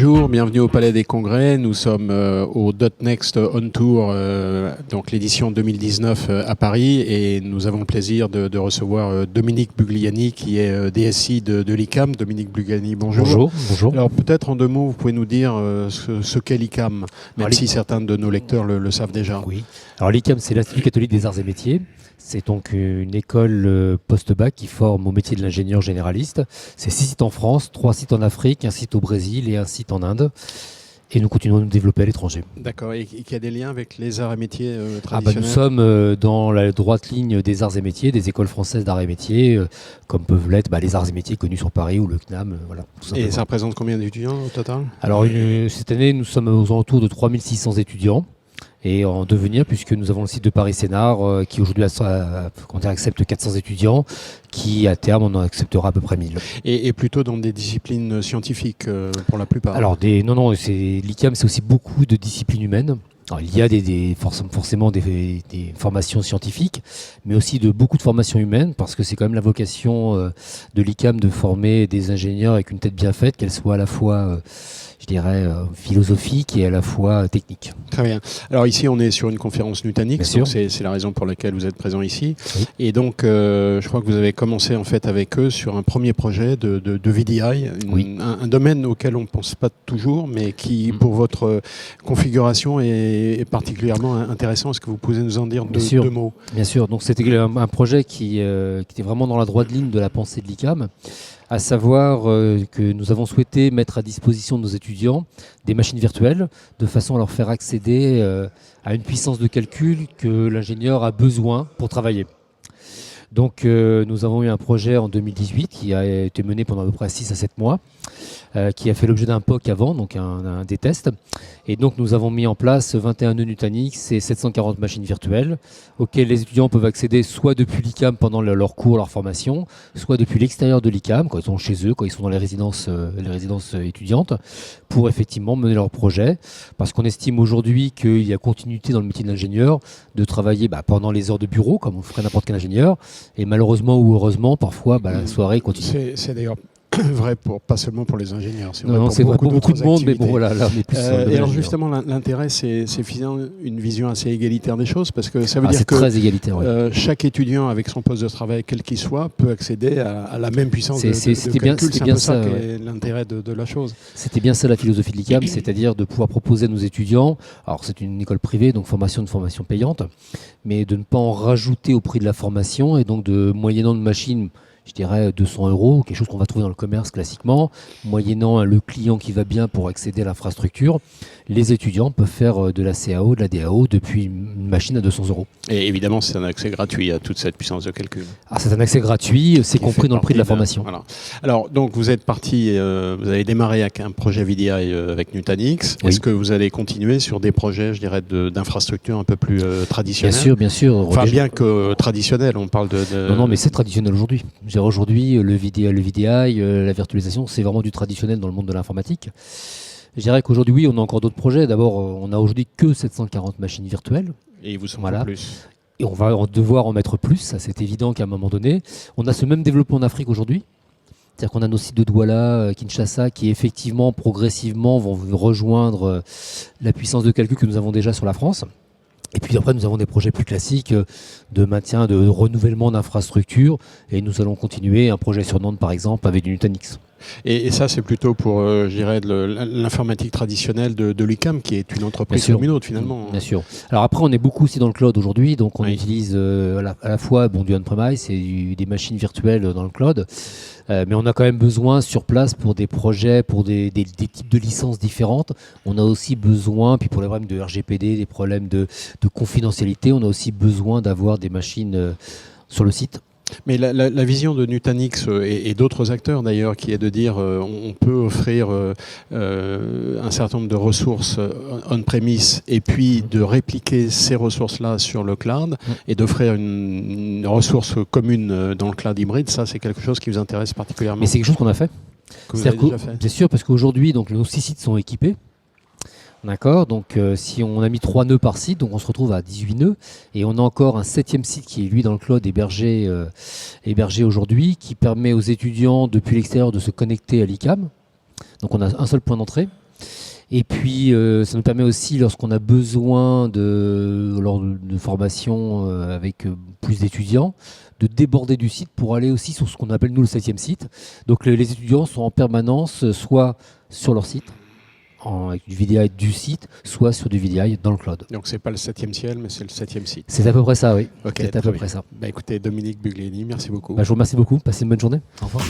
Bonjour, bienvenue au Palais des Congrès. Nous sommes au .next On Tour, donc l'édition 2019 à Paris, et nous avons le plaisir de recevoir Dominique Bugliani, qui est DSI de l'ICAM. Dominique Bugliani, bonjour. Bonjour, bonjour. Alors peut-être en deux mots, vous pouvez nous dire ce qu'est l'ICAM, même si certains de nos lecteurs le savent déjà. Oui. Alors l'ICAM, c'est l'Institut catholique des arts et métiers. C'est donc une école post-bac qui forme au métier de l'ingénieur généraliste. C'est 6 sites en France, 3 sites en Afrique, un site au Brésil et un site en Inde. Et nous continuons de nous développer à l'étranger. D'accord, et qu'il y a des liens avec les arts et métiers traditionnels. Nous sommes dans la droite ligne des arts et métiers, des écoles françaises d'arts et métiers, comme peuvent l'être les arts et métiers connus sur Paris ou le CNAM. Voilà, et ça représente combien d'étudiants au total? Alors cette année, nous sommes aux alentours de 3600 étudiants. Et en devenir, puisque nous avons le site de Paris-Sénard qui aujourd'hui accepte 400 étudiants, qui à terme en acceptera à peu près 1000. Et plutôt dans des disciplines scientifiques pour la plupart? Alors l'ICAM, c'est aussi beaucoup de disciplines humaines. Alors, il y a forcément des formations scientifiques, mais aussi beaucoup de formations humaines, parce que c'est quand même la vocation de l'ICAM de former des ingénieurs avec une tête bien faite, qu'elle soit à la fois philosophique et à la fois technique. Très bien. Alors ici, on est sur une conférence Nutanix, donc c'est la raison pour laquelle vous êtes présent ici. Oui. Et donc, je crois que vous avez commencé en fait avec eux sur un premier projet de VDI, un domaine auquel on ne pense pas toujours, mais qui, pour votre configuration, est particulièrement intéressant. Est-ce que vous pouvez nous en dire deux mots? Bien sûr. Donc c'était un projet qui était vraiment dans la droite ligne de la pensée de l'ICAM, à savoir que nous avons souhaité mettre à disposition de nos étudiants des machines virtuelles de façon à leur faire accéder à une puissance de calcul que l'ingénieur a besoin pour travailler. Donc nous avons eu un projet en 2018 qui a été mené pendant à peu près 6 à 7 mois, qui a fait l'objet d'un POC avant, donc des tests. Et donc nous avons mis en place 21 nœuds Nutanix et 740 machines virtuelles auxquelles les étudiants peuvent accéder soit depuis l'ICAM pendant leur cours, leur formation, soit depuis l'extérieur de l'ICAM, quand ils sont chez eux, quand ils sont dans les résidences étudiantes, pour effectivement mener leur projet. Parce qu'on estime aujourd'hui qu'il y a continuité dans le métier d'ingénieur de travailler pendant les heures de bureau, comme on ferait n'importe quel ingénieur. Et malheureusement ou heureusement, parfois, la soirée continue. C'est d'ailleurs vrai pas seulement pour les ingénieurs, c'est vrai pour beaucoup de monde, mais bon voilà, là on est plus et alors justement l'intérêt c'est finalement une vision assez égalitaire des choses, parce que ça veut dire que très égalitaire, chaque étudiant avec son poste de travail quel qu'il soit peut accéder à la même puissance de calcul. C'est bien ça qu'est l'intérêt de la chose. C'était bien ça la philosophie de l'ICAM, c'est-à-dire de pouvoir proposer à nos étudiants, alors c'est une école privée, donc une formation payante, mais de ne pas en rajouter au prix de la formation, et donc moyennant une machine, je dirais 200 €, quelque chose qu'on va trouver dans le commerce classiquement, moyennant le client qui va bien pour accéder à l'infrastructure, les étudiants peuvent faire de la CAO, de la DAO depuis une machine à 200 €. Et évidemment, c'est un accès gratuit à toute cette puissance de calcul. Ah, c'est un accès gratuit, c'est compris dans le prix de la formation. Voilà. Alors, donc vous êtes parti, vous avez démarré avec un projet VDI avec Nutanix. Oui. Est-ce que vous allez continuer sur des projets, je dirais, d'infrastructures un peu plus traditionnels? Bien sûr. Enfin, bien que traditionnel, on parle de... Non, mais c'est traditionnel aujourd'hui. Aujourd'hui, le VDI, la virtualisation, c'est vraiment du traditionnel dans le monde de l'informatique. Je dirais qu'aujourd'hui, oui, on a encore d'autres projets. D'abord, on n'a aujourd'hui que 740 machines virtuelles. Et il vous en faut plus. Et on va devoir en mettre plus, ça c'est évident qu'à un moment donné. On a ce même développement en Afrique aujourd'hui. C'est-à-dire qu'on a nos sites de Douala, Kinshasa, qui effectivement, progressivement, vont rejoindre la puissance de calcul que nous avons déjà sur la France. Et puis après, nous avons des projets plus classiques de maintien, de renouvellement d'infrastructures. Et nous allons continuer un projet sur Nantes, par exemple, avec du Nutanix. Et ça, c'est plutôt pour, je dirais, l'informatique traditionnelle de l'ICAM, qui est une entreprise comme une autre, finalement. Bien sûr. Alors après, on est beaucoup aussi dans le cloud aujourd'hui. Donc on utilise à la fois du on-premise et des machines virtuelles dans le cloud. Mais on a quand même besoin sur place pour des projets, pour des types de licences différentes. On a aussi besoin, puis pour les problèmes de RGPD, des problèmes de confidentialité, on a aussi besoin d'avoir des machines sur le site. Mais la vision de Nutanix et d'autres acteurs d'ailleurs, qui est de dire on peut offrir un certain nombre de ressources on-premise et puis de répliquer ces ressources-là sur le cloud et d'offrir une ressource commune dans le cloud hybride, ça c'est quelque chose qui vous intéresse particulièrement. Mais c'est quelque chose qu'on a fait. Que vous avez déjà fait. Bien sûr, parce qu'aujourd'hui nos 6 sites sont équipés. D'accord, donc si on a mis 3 nœuds par site, donc on se retrouve à 18 nœuds, et on a encore un 7e site qui est lui dans le cloud hébergé aujourd'hui, qui permet aux étudiants depuis l'extérieur de se connecter à l'ICAM. Donc on a un seul point d'entrée. Et puis, ça nous permet aussi, lorsqu'on a besoin lors de formation avec plus d'étudiants, de déborder du site pour aller aussi sur ce qu'on appelle, nous, le 7e site. Donc, les étudiants sont en permanence soit sur leur site, avec du VDI du site, soit sur du VDI dans le cloud. Donc, c'est pas le 7e ciel, mais c'est le 7e site. C'est à peu près ça, oui. Ok, c'est à peu près ça. Écoutez, Dominique Buglieni, merci beaucoup. Je vous remercie beaucoup. Passez une bonne journée. Au revoir.